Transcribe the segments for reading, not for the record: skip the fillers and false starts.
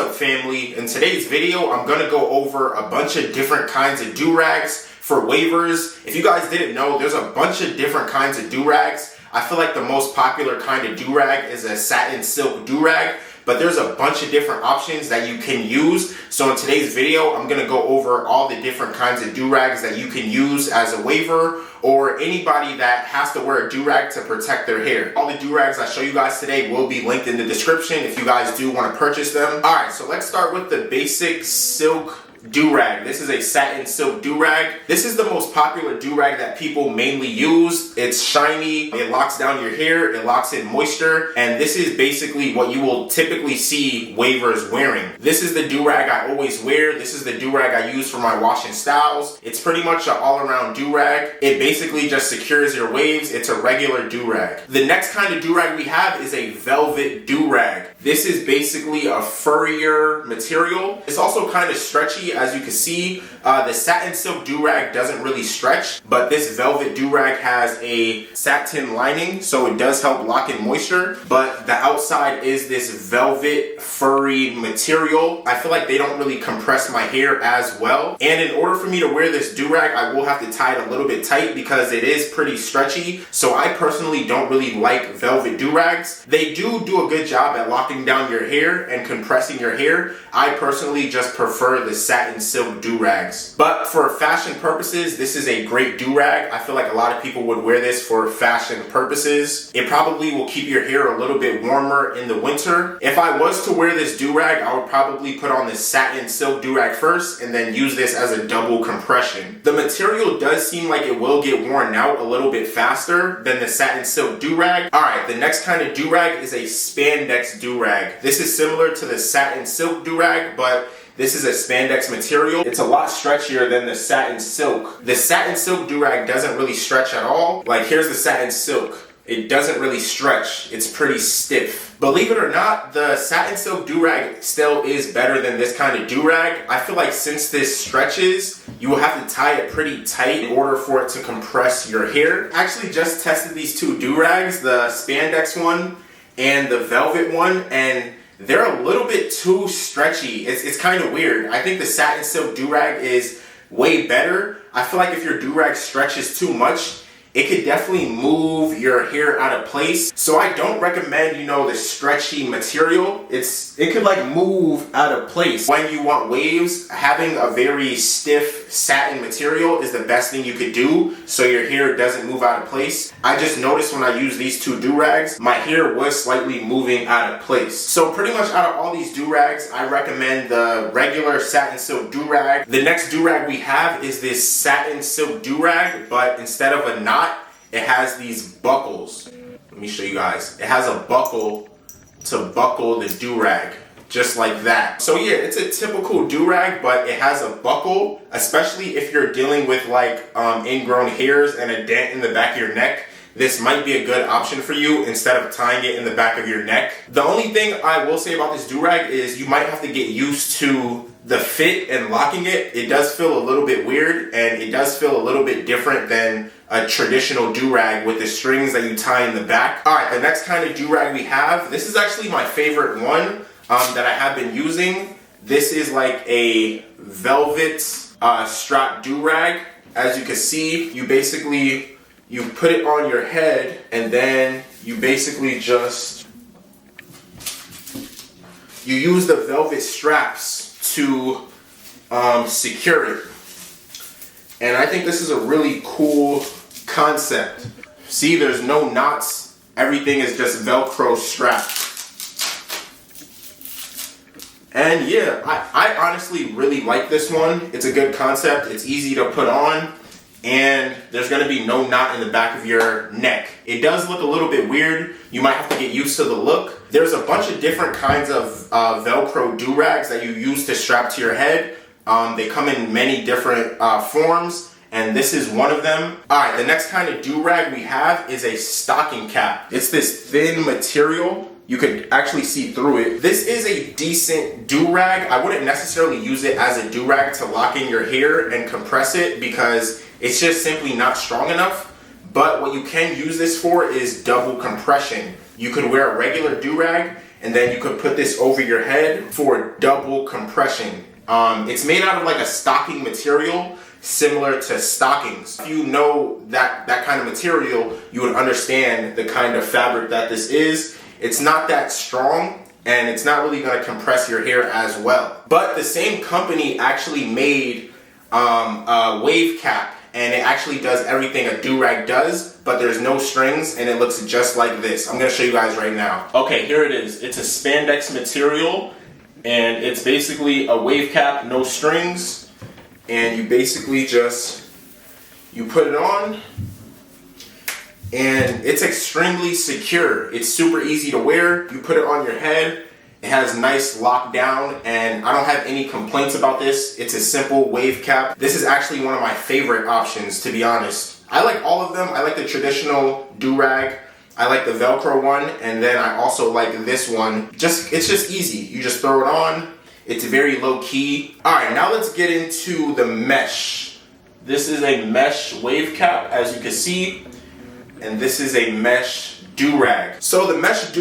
up, family? In today's video, I'm gonna go over a bunch of different kinds of Durags for wavers. If you guys didn't know, there's a bunch of different kinds of Durags. I feel like the most popular kind of Durag is a satin silk Durag, but there's a bunch of different options that you can use. So in today's video, I'm gonna go over all the different kinds of Durags that you can use as a waver or anybody that has to wear a Durag to protect their hair. All the Durags I show you guys today will be linked in the description if you guys do want to purchase them. All right, so let's start with the basic silk Durag. This is a satin silk Durag. This is the most popular Durag that people mainly use. It's shiny, it locks down your hair, it locks in moisture, and this is basically what you will typically see wavers wearing. This is the Durag I always wear. This is the Durag I use for my washing styles. It's pretty much an all-around Durag. It basically just secures your waves. It's a regular Durag. The next kind of Durag we have is a velvet Durag. This is basically a furrier material. It's also kind of stretchy, as you can see. The satin silk Durag doesn't really stretch, but this velvet Durag has a satin lining, so it does help lock in moisture, but the outside is this velvet furry material. I feel like they don't really compress my hair as well, and in order for me to wear this Durag, I will have to tie it a little bit tight because it is pretty stretchy, so I personally don't really like velvet Durags. They do a good job at locking down your hair and compressing your hair. I personally just prefer the satin silk Durags. But for fashion purposes, this is a great Durag. I feel like a lot of people would wear this for fashion purposes. It probably will keep your hair a little bit warmer in the winter. If I was to wear this Durag, I would probably put on the satin silk Durag first and then use this as a double compression. The material does seem like it will get worn out a little bit faster than the satin silk Durag. Alright, the next kind of Durag is a Spandex Durag. This is similar to the satin silk Durag, but this is a spandex material. It's a lot stretchier than the satin silk. The satin silk Durag doesn't really stretch at all. Like, here's the satin silk. It doesn't really stretch. It's pretty stiff. Believe it or not, the satin silk Durag still is better than this kind of Durag. I feel like since this stretches, you will have to tie it pretty tight in order for it to compress your hair. I actually just tested these two Durags, the spandex one and the velvet one, and they're a little bit too stretchy. It's kind of weird. I think the satin silk Durag is way better. I feel like if your Durag stretches too much, it could definitely move your hair out of place. So I don't recommend, the stretchy material. It could like move out of place. When you want waves, having a very stiff satin material is the best thing you could do so your hair doesn't move out of place. I just noticed when I use these two Durags, my hair was slightly moving out of place. So pretty much out of all these Durags, I recommend the regular satin silk Durag. The next Durag we have is this satin silk Durag, but instead of a knot, it has these buckles. Let me show you guys. It has a buckle to buckle the Durag, just like that. So yeah, it's a typical Durag, but it has a buckle, especially if you're dealing with like ingrown hairs and a dent in the back of your neck. This might be a good option for you instead of tying it in the back of your neck. The only thing I will say about this Durag is you might have to get used to the fit and locking it. It does feel a little bit weird, and it does feel a little bit different than a traditional Durag with the strings that you tie in the back. Alright, the next kind of Durag we have, this is actually my favorite one that I have been using. This is like a velvet strap Durag. As you can see, you put it on your head, and then you basically just use the velvet straps to secure it. And I think this is a really cool concept. See, there's no knots. Everything is just Velcro strapped. And yeah, I honestly really like this one. It's a good concept. It's easy to put on, and there's going to be no knot in the back of your neck. It does look a little bit weird. You might have to get used to the look. There's a bunch of different kinds of Velcro Durags that you use to strap to your head. They come in many different forms, and this is one of them. Alright, the next kind of Durag we have is a stocking cap. It's this thin material. You could actually see through it. This is a decent Durag. I wouldn't necessarily use it as a Durag to lock in your hair and compress it because it's just simply not strong enough. But what you can use this for is double compression. You could wear a regular Durag and then you could put this over your head for double compression. It's made out of like a stocking material, similar to stockings. If you know that kind of material, you would understand the kind of fabric that this is. It's not that strong, and it's not really going to compress your hair as well. But the same company actually made a wave cap, and it actually does everything a Durag does, but there's no strings, and it looks just like this. I'm going to show you guys right now. Okay, here it is. It's a spandex material, and it's basically a wave cap, no strings, and you basically just, you put it on, and it's extremely secure. It's super easy to wear. You put it on your head. It has nice lockdown, and I don't have any complaints about this. It's a simple wave cap. This is actually one of my favorite options, to be honest. I like all of them. I like the traditional Durag. I like the Velcro one, and then I also like this one. It's just easy. You just throw it on. It's very low key. All right, now let's get into the mesh. This is a mesh wave cap, as you can see. And this is a mesh Durag. So the mesh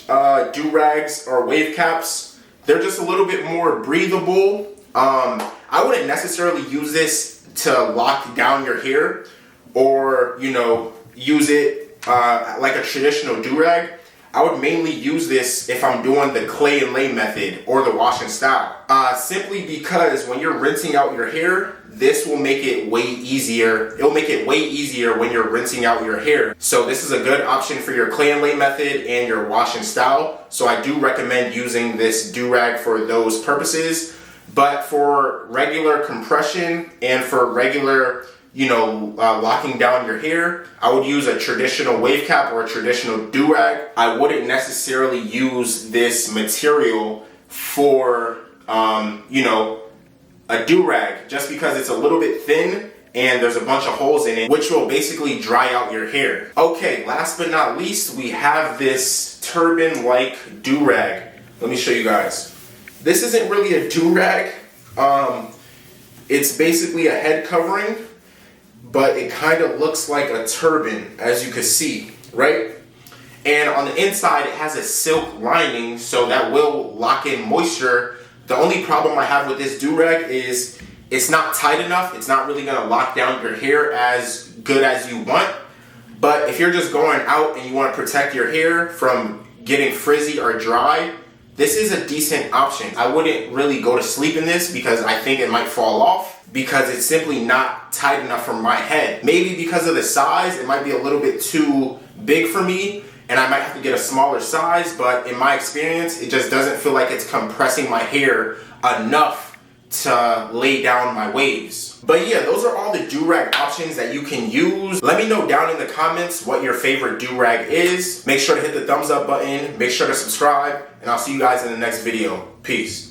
Durags or wave caps, they're just a little bit more breathable. I wouldn't necessarily use this to lock down your hair, or use it like a traditional Durag. I would mainly use this if I'm doing the clay and lay method or the wash and style. Simply because when you're rinsing out your hair, this will make it way easier. It'll make it way easier when you're rinsing out your hair. So this is a good option for your clay and lay method and your wash and style. So I do recommend using this Durag for those purposes. But for regular compression and for regular, locking down your hair, I would use a traditional wave cap or a traditional Durag. I wouldn't necessarily use this material for, a Durag, just because it's a little bit thin and there's a bunch of holes in it, which will basically dry out your hair. Okay, last but not least, we have this turban-like Durag. Let me show you guys. This isn't really a Durag. It's basically a head covering, but it kind of looks like a turban, as you can see, right? And on the inside, it has a silk lining, so that will lock in moisture. The only problem I have with this Durag is it's not tight enough. It's not really gonna lock down your hair as good as you want. But if you're just going out and you want to protect your hair from getting frizzy or dry, this is a decent option. I wouldn't really go to sleep in this because I think it might fall off, because it's simply not tight enough for my head. Maybe because of the size, it might be a little bit too big for me, and I might have to get a smaller size, but in my experience, it just doesn't feel like it's compressing my hair enough to lay down my waves. But yeah, those are all the Durag options that you can use. Let me know down in the comments what your favorite Durag is. Make sure to hit the thumbs up button, make sure to subscribe, and I'll see you guys in the next video. Peace.